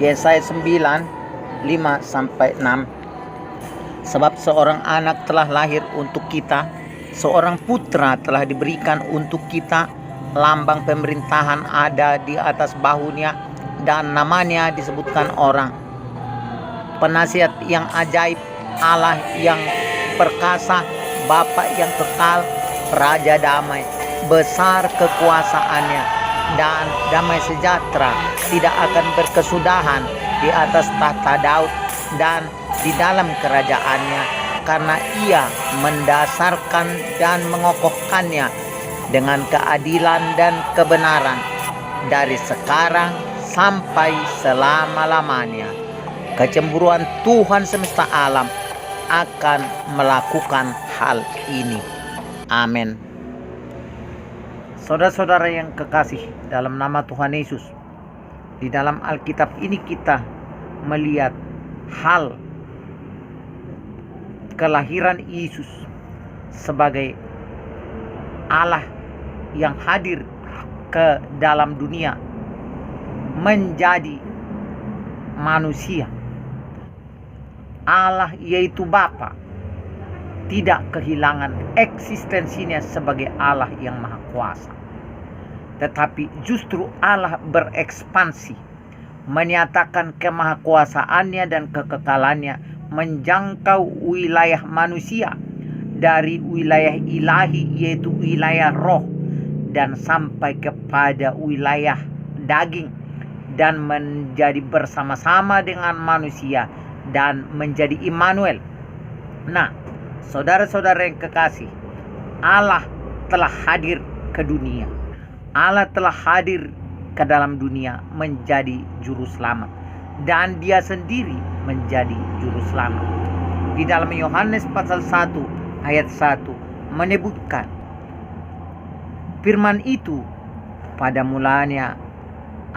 Yesaya 9, 5-6. Sebab seorang anak telah lahir untuk kita, seorang putra telah diberikan untuk kita, lambang pemerintahan ada di atas bahunya, dan namanya disebutkan orang penasihat yang ajaib, Allah yang perkasa, Bapa yang kekal, Raja damai. Besar kekuasaannya dan damai sejahtera tidak akan berkesudahan di atas tahta Daud dan di dalam kerajaannya, karena ia mendasarkan dan mengokohkannya dengan keadilan dan kebenaran dari sekarang sampai selama-lamanya. Kecemburuan Tuhan semesta alam akan melakukan hal ini. Amin. Saudara-saudara yang kekasih, dalam nama Tuhan Yesus, di dalam Alkitab ini kita melihat hal kelahiran Yesus sebagai Allah yang hadir ke dalam dunia menjadi manusia. Allah yaitu Bapa tidak kehilangan eksistensinya sebagai Allah yang Maha Kuasa, tetapi justru Allah berekspansi, menyatakan kemahakuasaannya dan kekekalannya menjangkau wilayah manusia dari wilayah ilahi yaitu wilayah roh dan sampai kepada wilayah daging dan menjadi bersama-sama dengan manusia dan menjadi Immanuel. Nah, saudara-saudara yang kekasih, Allah telah hadir ke dunia. Allah telah hadir ke dalam dunia menjadi juru selamat, dan dia sendiri menjadi juru selamat. Di dalam Yohanes pasal 1 ayat 1 menyebutkan, firman itu pada mulanya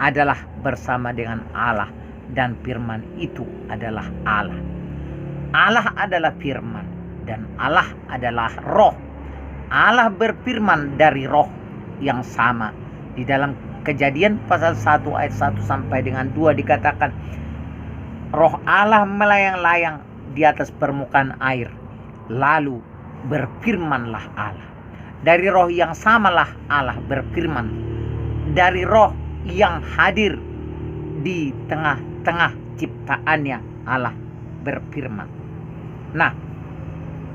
adalah bersama dengan Allah, dan firman itu adalah Allah. Allah adalah firman dan Allah adalah roh. Allah berfirman dari roh yang sama. Di dalam Kejadian pasal 1 ayat 1 sampai dengan 2 dikatakan, roh Allah melayang-layang di atas permukaan air, lalu berfirmanlah Allah. Dari roh yang samalah Allah berfirman. Dari roh yang hadir di tengah-tengah ciptaannya, Allah berfirman. Nah,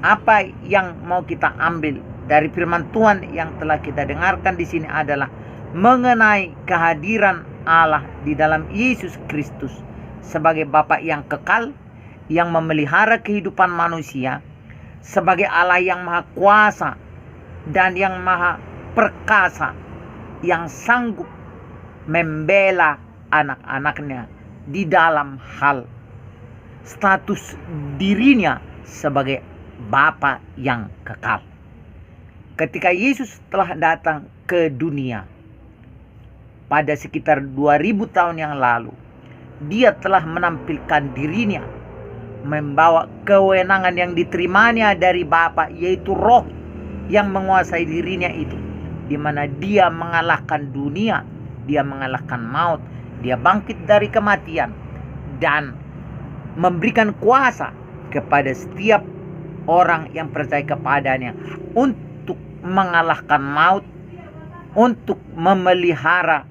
apa yang mau kita ambil dari firman Tuhan yang telah kita dengarkan di sini adalah mengenai kehadiran Allah di dalam Yesus Kristus sebagai Bapa yang kekal, yang memelihara kehidupan manusia, sebagai Allah yang Maha Kuasa dan yang Maha Perkasa, yang sanggup membela anak-anaknya di dalam hal status dirinya sebagai Bapa yang kekal. Ketika Yesus telah datang ke dunia pada sekitar 2000 tahun yang lalu, dia telah menampilkan dirinya membawa kewenangan yang diterimanya dari Bapa, yaitu roh yang menguasai dirinya itu, di mana dia mengalahkan dunia, dia mengalahkan maut, dia bangkit dari kematian dan memberikan kuasa kepada setiap orang yang percaya kepadanya untuk mengalahkan maut, untuk memelihara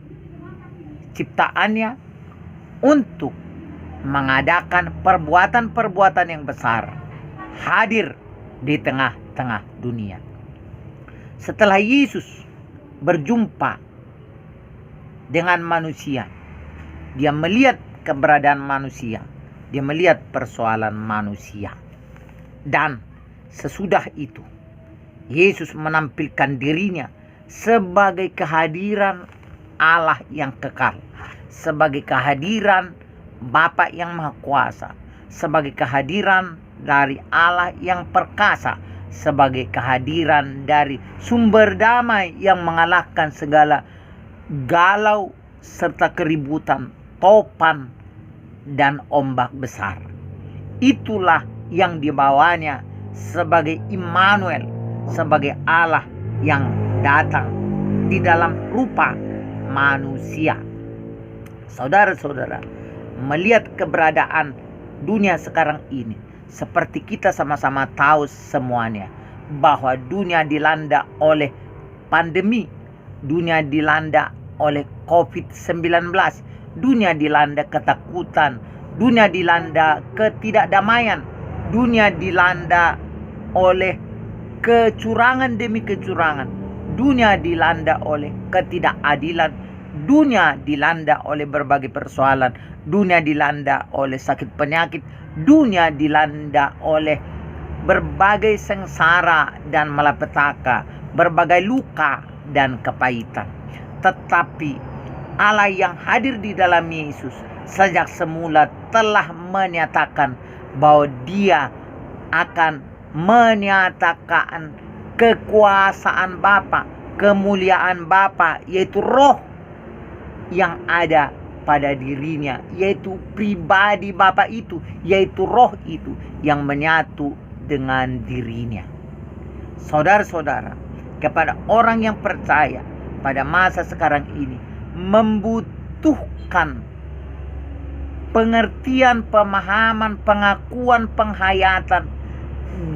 ciptaannya, untuk mengadakan perbuatan-perbuatan yang besar, hadir di tengah-tengah dunia. Setelah Yesus berjumpa dengan manusia, dia melihat keberadaan manusia, dia melihat persoalan manusia. Dan sesudah itu Yesus menampilkan dirinya sebagai kehadiran Allah yang kekal, sebagai kehadiran Bapa yang Maha Kuasa, sebagai kehadiran dari Allah yang perkasa, sebagai kehadiran dari sumber damai yang mengalahkan segala galau serta keributan, topan dan ombak besar. Itulah yang dibawanya sebagai Immanuel, sebagai Allah yang datang di dalam rupa manusia. Saudara-saudara, melihat keberadaan dunia sekarang ini, seperti kita sama-sama tahu semuanya, bahwa dunia dilanda oleh pandemi, dunia dilanda oleh COVID-19, dunia dilanda ketakutan, dunia dilanda ketidakdamaian, dunia dilanda oleh kecurangan demi kecurangan, dunia dilanda oleh ketidakadilan, dunia dilanda oleh berbagai persoalan, dunia dilanda oleh sakit penyakit, dunia dilanda oleh berbagai sengsara dan malapetaka, berbagai luka dan kepahitan. Tetapi Allah yang hadir di dalam Yesus sejak semula telah menyatakan bahwa Dia akan menyatakan kekuasaan Bapa, kemuliaan Bapa, yaitu roh yang ada pada dirinya, yaitu pribadi Bapa itu, yaitu roh itu yang menyatu dengan dirinya. Saudara-saudara, kepada orang yang percaya pada masa sekarang ini membutuhkan pengertian, pemahaman, pengakuan, penghayatan,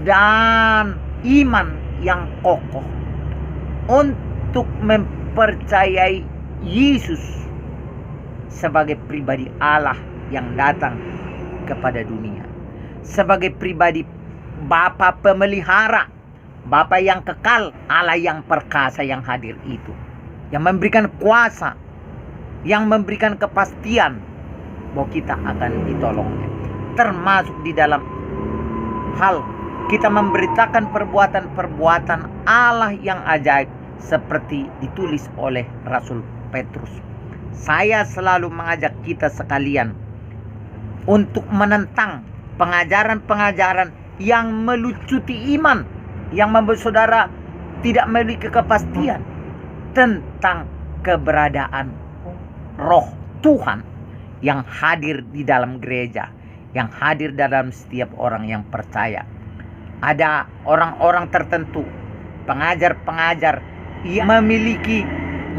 dan iman yang kokoh untuk mempercayai Yesus sebagai pribadi Allah yang datang kepada dunia, sebagai pribadi Bapa pemelihara, Bapa yang kekal, Allah yang perkasa yang hadir itu, yang memberikan kuasa, yang memberikan kepastian bahwa kita akan ditolongnya, termasuk di dalam hal kita memberitakan perbuatan-perbuatan Allah yang ajaib seperti ditulis oleh Rasul Petrus. Saya selalu mengajak kita sekalian untuk menentang pengajaran-pengajaran yang melucuti iman, yang membuat saudara tidak memiliki kepastian tentang keberadaan roh Tuhan yang hadir di dalam gereja, yang hadir dalam setiap orang yang percaya. Ada orang-orang tertentu, pengajar-pengajar yang memiliki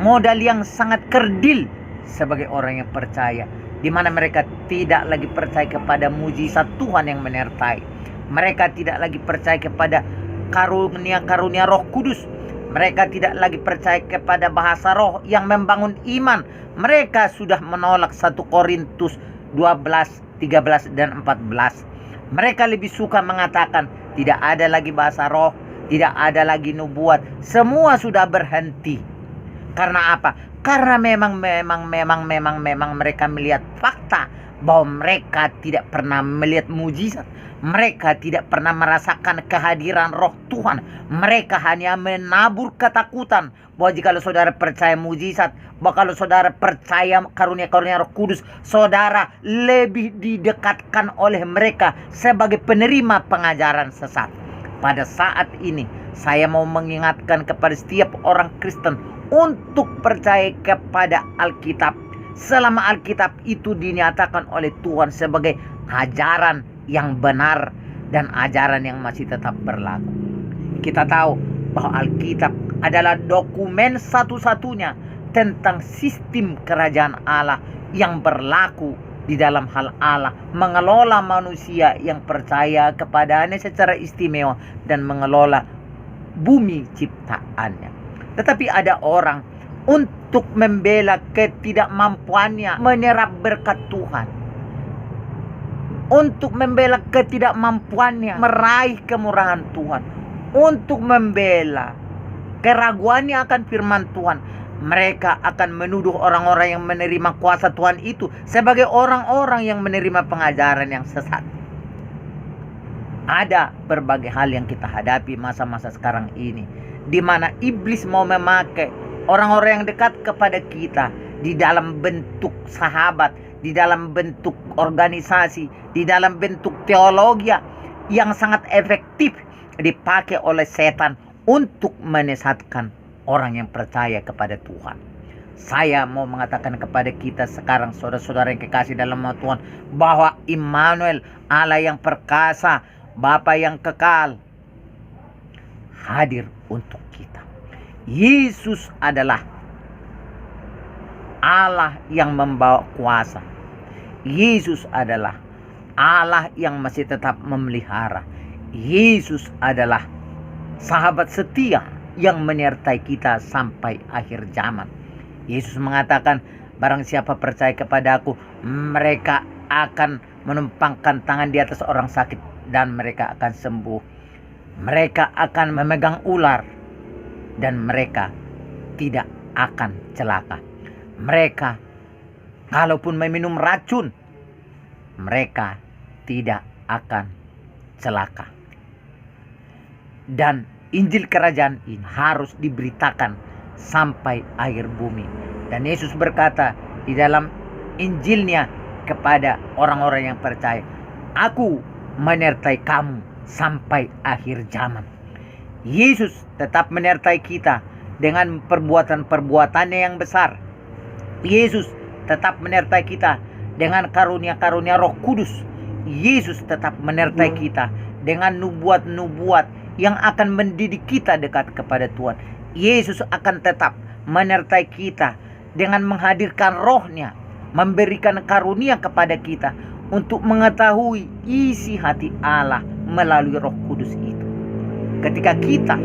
modal yang sangat kerdil sebagai orang yang percaya, di mana mereka tidak lagi percaya kepada mujizat Tuhan yang menyertai. Mereka tidak lagi percaya kepada karunia-karunia Roh Kudus. Mereka tidak lagi percaya kepada bahasa roh yang membangun iman. Mereka sudah menolak 1 Korintus 12, 13, dan 14. Mereka lebih suka mengatakan tidak ada lagi bahasa roh, tidak ada lagi nubuat. Semua sudah berhenti. Karena apa? Karena memang mereka melihat fakta bahwa mereka tidak pernah melihat mujizat. Mereka tidak pernah merasakan kehadiran roh Tuhan. Mereka hanya menabur ketakutan bahwa jika saudara percaya mujizat, bahwa kalau saudara percaya karunia-karunia Roh Kudus, saudara lebih didekatkan oleh mereka sebagai penerima pengajaran sesat. Pada saat ini saya mau mengingatkan kepada setiap orang Kristen untuk percaya kepada Alkitab, selama Alkitab itu dinyatakan oleh Tuhan sebagai ajaran yang benar dan ajaran yang masih tetap berlaku. Kita tahu bahwa Alkitab adalah dokumen satu-satunya tentang sistem kerajaan Allah yang berlaku di dalam hal Allah mengelola manusia yang percaya kepadanya secara istimewa dan mengelola bumi ciptaannya. Tetapi ada orang untuk membela ketidakmampuannya menyerap berkat Tuhan, untuk membela ketidakmampuannya meraih kemurahan Tuhan, untuk membela keraguannya akan firman Tuhan, mereka akan menuduh orang-orang yang menerima kuasa Tuhan itu sebagai orang-orang yang menerima pengajaran yang sesat. Ada berbagai hal yang kita hadapi masa-masa sekarang ini, di mana iblis mau memakai orang-orang yang dekat kepada kita di dalam bentuk sahabat, di dalam bentuk organisasi, di dalam bentuk teologi yang sangat efektif dipakai oleh setan untuk menyesatkan orang yang percaya kepada Tuhan. Saya mau mengatakan kepada kita sekarang, saudara-saudara yang kekasih dalam nama Tuhan, bahwa Immanuel, Allah yang perkasa, Bapa yang kekal, hadir untuk kita. Yesus adalah Allah yang membawa kuasa. Yesus adalah Allah yang masih tetap memelihara. Yesus adalah sahabat setia yang menyertai kita sampai akhir zaman. Yesus mengatakan, barang siapa percaya kepadaku, mereka akan menumpangkan tangan di atas orang sakit dan mereka akan sembuh. Mereka akan memegang ular dan mereka tidak akan celaka. Mereka kalaupun meminum racun, mereka tidak akan celaka. Dan Injil kerajaan ini harus diberitakan sampai akhir bumi. Dan Yesus berkata di dalam Injilnya kepada orang-orang yang percaya, aku menyertai kamu sampai akhir zaman. Yesus tetap menyertai kita dengan perbuatan-perbuatannya yang besar. Yesus tetap menyertai kita dengan karunia-karunia Roh Kudus. Yesus tetap menyertai kita dengan nubuat-nubuat yang akan mendidik kita dekat kepada Tuhan. Yesus akan tetap menyertai kita dengan menghadirkan Roh-Nya, memberikan karunia kepada kita untuk mengetahui isi hati Allah melalui Roh Kudus itu. Ketika kita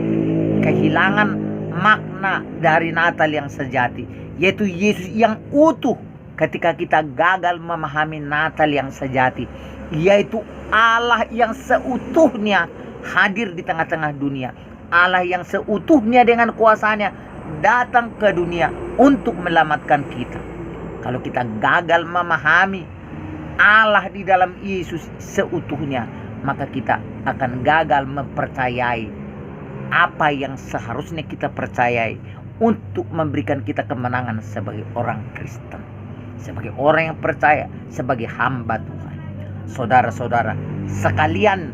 kehilangan makna dari Natal yang sejati, yaitu Yesus yang utuh, ketika kita gagal memahami Natal yang sejati, yaitu Allah yang seutuhnya hadir di tengah-tengah dunia, Allah yang seutuhnya dengan kuasanya datang ke dunia untuk menyelamatkan kita. Kalau kita gagal memahami Allah di dalam Yesus seutuhnya, maka kita akan gagal mempercayai apa yang seharusnya kita percayai untuk memberikan kita kemenangan sebagai orang Kristen, sebagai orang yang percaya, sebagai hamba Tuhan. Saudara-saudara sekalian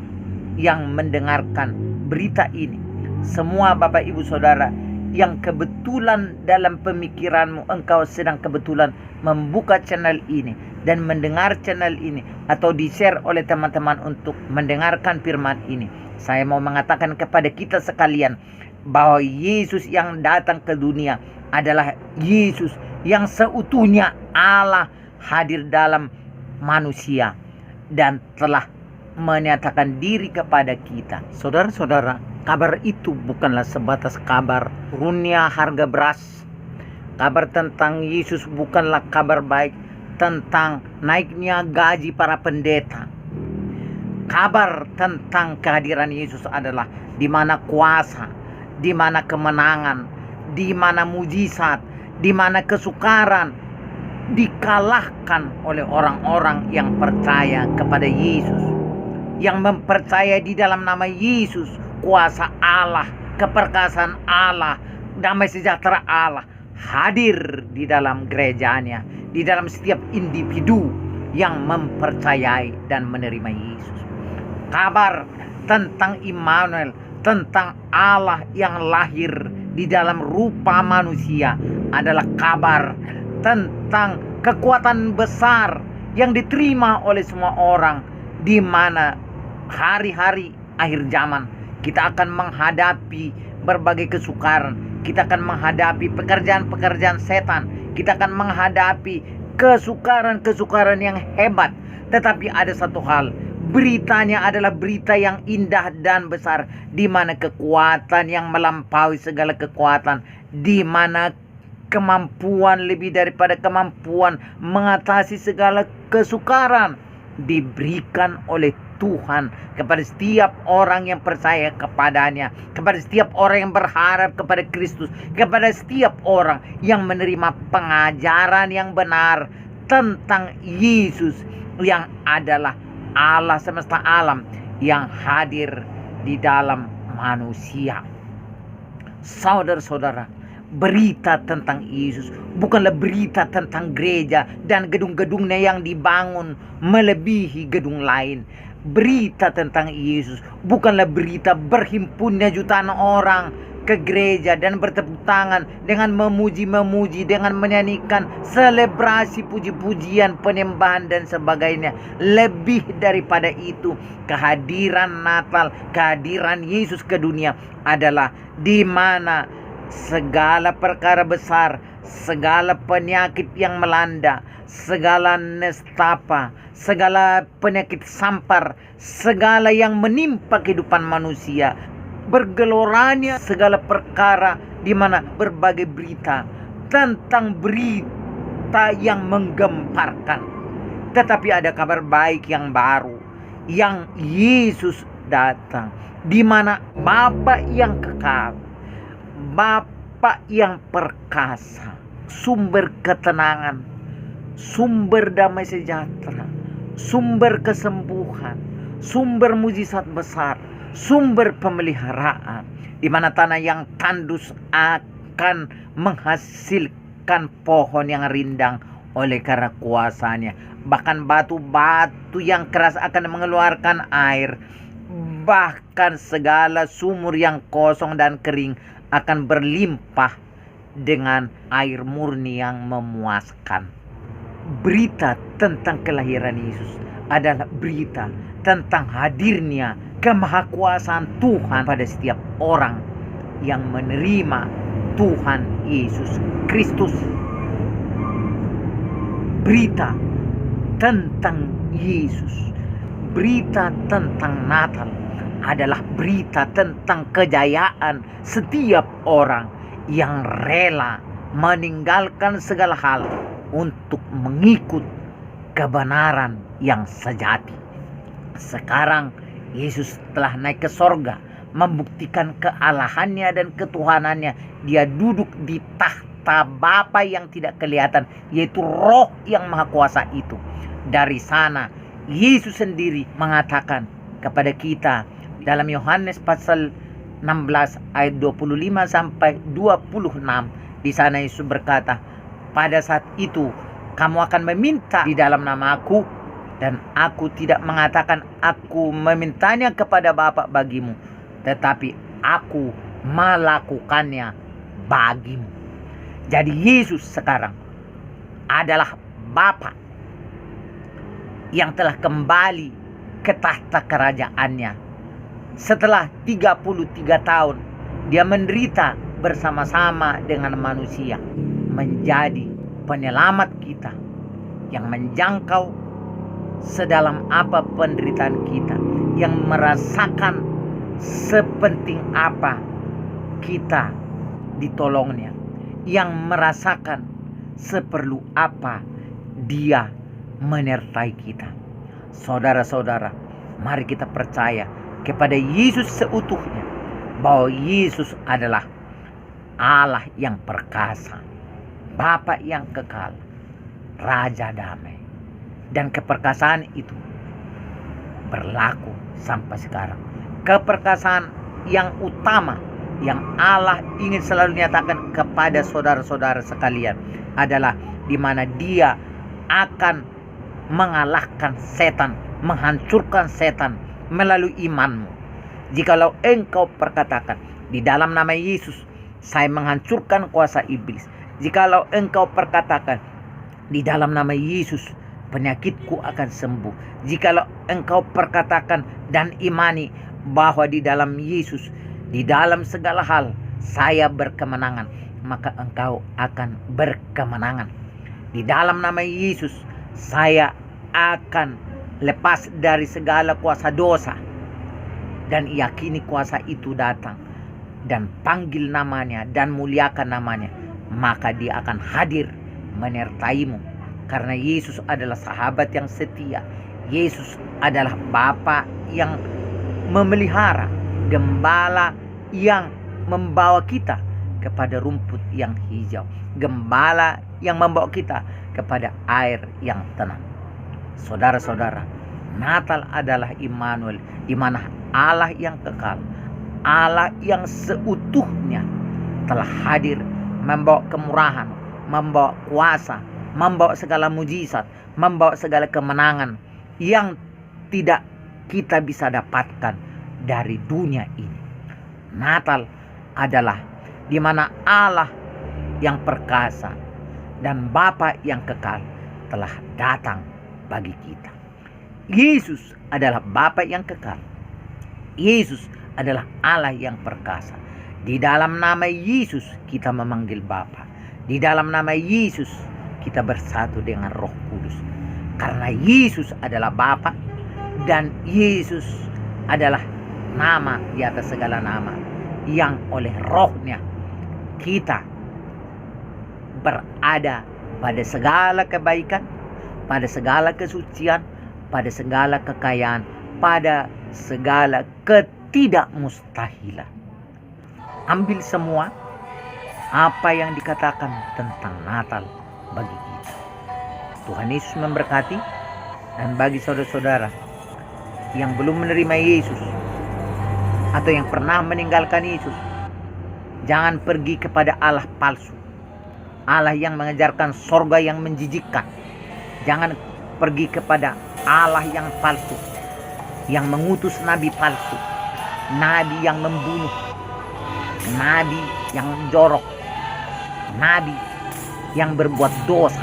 yang mendengarkan berita ini, semua Bapak Ibu Saudara yang kebetulan dalam pemikiranmu engkau sedang kebetulan membuka channel ini dan mendengar channel ini atau di-share oleh teman-teman untuk mendengarkan firman ini, saya mau mengatakan kepada kita sekalian bahwa Yesus yang datang ke dunia adalah Yesus yang seutuhnya Allah hadir dalam manusia dan telah menyatakan diri kepada kita. Saudara-saudara, kabar itu bukanlah sebatas kabar turunnya harga beras. Kabar tentang Yesus bukanlah kabar baik tentang naiknya gaji para pendeta. Kabar tentang kehadiran Yesus adalah di mana kuasa, di mana kemenangan, di mana mujizat, di mana kesukaran dikalahkan oleh orang-orang yang percaya kepada Yesus, yang mempercayai di dalam nama Yesus kuasa Allah, keperkasaan Allah, damai sejahtera Allah hadir di dalam gerejanya, di dalam setiap individu yang mempercayai dan menerima Yesus. Kabar tentang Immanuel, tentang Allah yang lahir di dalam rupa manusia adalah kabar tentang kekuatan besar yang diterima oleh semua orang, di mana hari-hari akhir zaman kita akan menghadapi berbagai kesukaran, kita akan menghadapi pekerjaan-pekerjaan setan, kita akan menghadapi kesukaran-kesukaran yang hebat. Tetapi ada satu hal, beritanya adalah berita yang indah dan besar, di mana kekuatan yang melampaui segala kekuatan, di mana kemampuan lebih daripada kemampuan mengatasi segala kesukaran diberikan oleh Tuhan kepada setiap orang yang percaya kepadanya, kepada setiap orang yang berharap kepada Kristus, kepada setiap orang yang menerima pengajaran yang benar tentang Yesus yang adalah Allah semesta alam yang hadir di dalam manusia. Saudara-saudara, berita tentang Yesus bukanlah berita tentang gereja dan gedung-gedungnya yang dibangun melebihi gedung lain. Berita tentang Yesus bukanlah berita berhimpunnya jutaan orang ke gereja dan bertepuk tangan dengan memuji-memuji, dengan menyanyikan selebrasi puji-pujian, penyembahan dan sebagainya. Lebih daripada itu, kehadiran Natal, kehadiran Yesus ke dunia adalah di mana segala perkara besar, segala penyakit yang melanda, segala nestapa, segala penyakit sampar, segala yang menimpa kehidupan manusia, bergeloranya segala perkara di mana berbagai berita tentang berita yang menggemparkan. Tetapi ada kabar baik yang baru, yang Yesus datang, di mana Bapa yang kekal, Bapa yang perkasa, sumber ketenangan, sumber damai sejahtera, sumber kesembuhan, sumber mujizat besar, sumber pemeliharaan, di mana tanah yang tandus akan menghasilkan pohon yang rindang oleh karena kuasanya. Bahkan batu-batu yang keras akan mengeluarkan air. Bahkan segala sumur yang kosong dan kering akan berlimpah dengan air murni yang memuaskan. Berita tentang kelahiran Yesus adalah berita tentang hadirnya kemahakuasaan Tuhan pada setiap orang yang menerima Tuhan Yesus Kristus. Berita tentang Yesus, berita tentang Natal adalah berita tentang kejayaan setiap orang yang rela meninggalkan segala hal untuk mengikut kebenaran yang sejati. Sekarang Yesus telah naik ke sorga, membuktikan kealahannya dan ketuhanannya. Dia duduk di tahta Bapa yang tidak kelihatan, yaitu Roh yang Maha Kuasa itu. Dari sana Yesus sendiri mengatakan kepada kita dalam Yohanes pasal 16 ayat 25 sampai 26. Di sana Yesus berkata, pada saat itu kamu akan meminta di dalam nama-Aku, dan Aku tidak mengatakan Aku memintanya kepada Bapa bagimu, tetapi Aku melakukannya bagimu. Jadi Yesus sekarang adalah Bapa yang telah kembali ke tahta kerajaannya. Setelah 33 tahun dia menderita bersama-sama dengan manusia, menjadi penyelamat kita yang menjangkau sedalam apa penderitaan kita, yang merasakan sepenting apa kita ditolongnya, yang merasakan seperlu apa dia menyertai kita. Saudara-saudara, mari kita percaya kepada Yesus seutuhnya, bahwa Yesus adalah Allah yang perkasa, Bapa yang kekal, Raja damai. Dan keperkasaan itu berlaku sampai sekarang. Keperkasaan yang utama yang Allah ingin selalu nyatakan kepada saudara-saudara sekalian adalah di mana Dia akan mengalahkan setan, menghancurkan setan melalui imanmu. Jikalau engkau perkatakan, di dalam nama Yesus saya menghancurkan kuasa iblis. Jikalau engkau perkatakan, di dalam nama Yesus penyakitku akan sembuh. Jikalau engkau perkatakan dan imani bahwa di dalam Yesus, di dalam segala hal saya berkemenangan, maka engkau akan berkemenangan. Di dalam nama Yesus saya akan lepas dari segala kuasa dosa, dan yakini kuasa itu datang dan panggil namanya dan muliakan namanya, maka dia akan hadir menyertaimu. Karena Yesus adalah sahabat yang setia. Yesus adalah Bapa yang memelihara, gembala yang membawa kita kepada rumput yang hijau, gembala yang membawa kita kepada air yang tenang. Saudara-saudara, Natal adalah Immanuel, di mana Allah yang kekal, Allah yang seutuhnya telah hadir, membawa kemurahan, membawa kuasa, membawa segala mujizat, membawa segala kemenangan yang tidak kita bisa dapatkan dari dunia ini. Natal adalah di mana Allah yang perkasa dan Bapa yang kekal telah datang bagi kita. Yesus adalah Bapa yang kekal. Yesus adalah Allah yang perkasa. Di dalam nama Yesus kita memanggil Bapa. Di dalam nama Yesus kita bersatu dengan Roh Kudus. Karena Yesus adalah Bapa dan Yesus adalah nama di atas segala nama yang oleh Rohnya kita berada pada segala kebaikan, pada segala kesucian, pada segala kekayaan, pada segala ketidakmustahilan. Ambil semua apa yang dikatakan tentang Natal bagi kita. Tuhan Yesus memberkati. Dan bagi saudara-saudara yang belum menerima Yesus atau yang pernah meninggalkan Yesus, jangan pergi kepada Allah palsu, Allah yang mengajarkan sorga yang menjijikkan. Jangan pergi kepada Allah yang palsu, yang mengutus nabi palsu, nabi yang membunuh, nabi yang jorok, nabi yang berbuat dosa,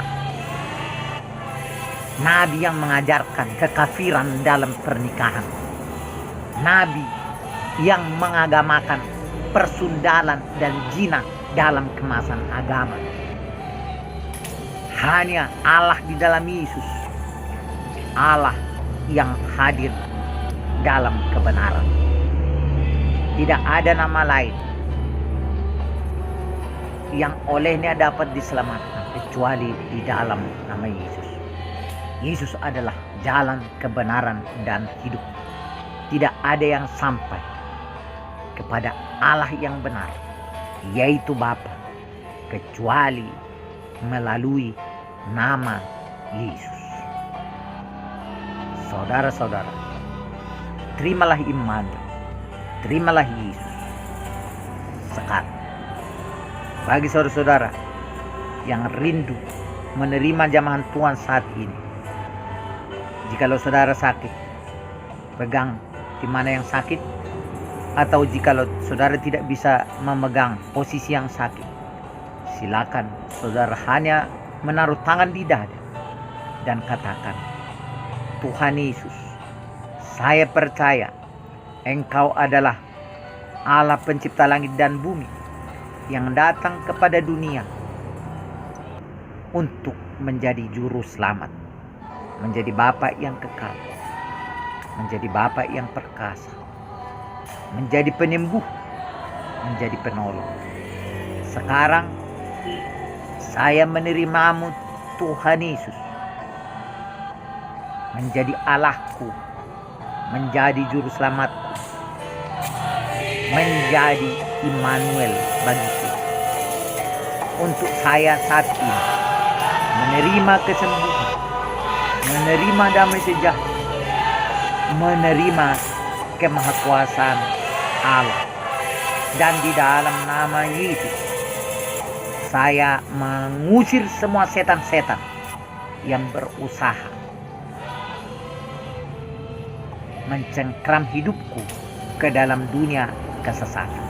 nabi yang mengajarkan kekafiran dalam pernikahan, nabi yang mengagamakan persundalan dan zina dalam kemasan agama. Hanya Allah di dalam Yesus, Allah yang hadir dalam kebenaran. Tidak ada nama lain yang olehnya dapat diselamatkan kecuali di dalam nama Yesus. Yesus adalah jalan, kebenaran, dan hidup. Tidak ada yang sampai kepada Allah yang benar, yaitu Bapa, kecuali melalui nama Yesus. Saudara-saudara, terimalah iman, terimalah Yesus sekarang. Bagi saudara-saudara yang rindu menerima jamahan Tuhan saat ini, jikalau saudara sakit, pegang di mana yang sakit, atau jikalau saudara tidak bisa memegang posisi yang sakit, silakan saudara hanya menaruh tangan di dada dan katakan, Tuhan Yesus, saya percaya Engkau adalah Allah pencipta langit dan bumi yang datang kepada dunia untuk menjadi juru selamat, menjadi Bapa yang kekal, menjadi Bapa yang perkasa, menjadi penyembuh, menjadi penolong. Sekarang saya menerimamu Tuhan Yesus menjadi Allahku, menjadi juru selamatku, menjadi Immanuel bagiku. Untuk saya saat ini menerima kesembuhan, menerima damai sejahtera, menerima kemahakuasaan Allah. Dan di dalam nama Yesus, saya mengusir semua setan-setan yang berusaha mencengkram hidupku ke dalam dunia kesesatan.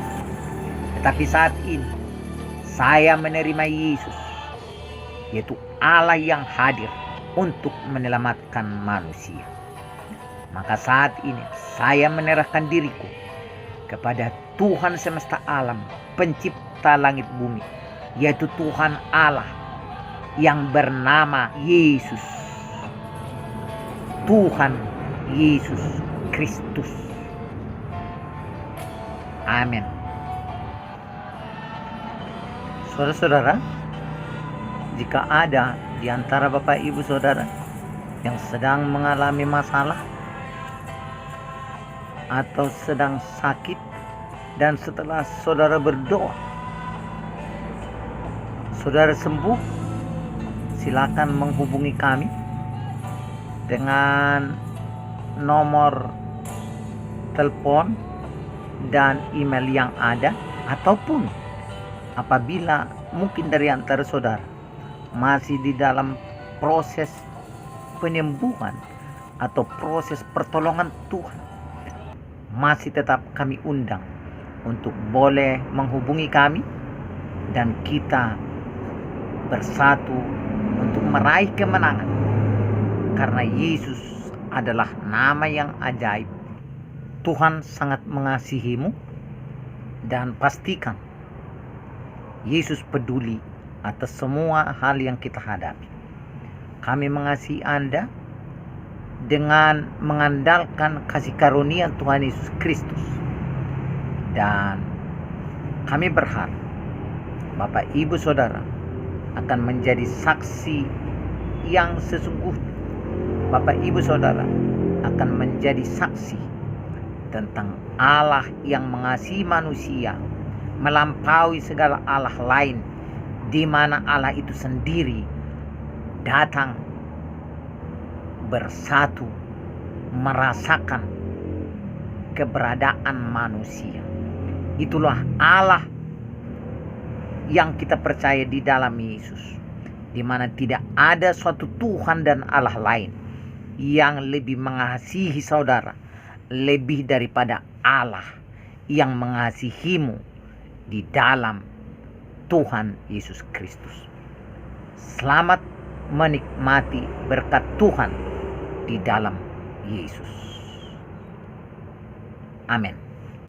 Tetapi saat ini saya menerima Yesus, yaitu Allah yang hadir untuk menyelamatkan manusia. Maka saat ini saya menyerahkan diriku kepada Tuhan semesta alam, pencipta langit bumi, yaitu Tuhan Allah yang bernama Yesus, Tuhan Yesus Kristus. Amin. Saudara-saudara, jika ada di antara Bapak Ibu Saudara yang sedang mengalami masalah atau sedang sakit, dan setelah saudara berdoa saudara sembuh, silakan menghubungi kami dengan nomor telepon dan email yang ada, ataupun apabila mungkin dari antara saudara masih di dalam proses penyembuhan atau proses pertolongan Tuhan, masih tetap kami undang untuk boleh menghubungi kami dan kita bersatu untuk meraih kemenangan, karena Yesus adalah nama yang ajaib. Tuhan sangat mengasihimu, dan pastikan Yesus peduli atas semua hal yang kita hadapi. Kami mengasihi Anda dengan mengandalkan kasih karunia Tuhan Yesus Kristus. Dan kami berharap Bapak Ibu Saudara akan menjadi saksi yang sesungguhnya. Bapak Ibu Saudara akan menjadi saksi tentang Allah yang mengasihi manusia melampaui segala Allah lain, di mana Allah itu sendiri datang bersatu merasakan keberadaan manusia. Itulah Allah yang kita percaya di dalam Yesus, di mana tidak ada suatu Tuhan dan Allah lain yang lebih mengasihi saudara lebih daripada Allah yang mengasihimu di dalam Tuhan Yesus Kristus. Selamat menikmati berkat Tuhan di dalam Yesus. Amin.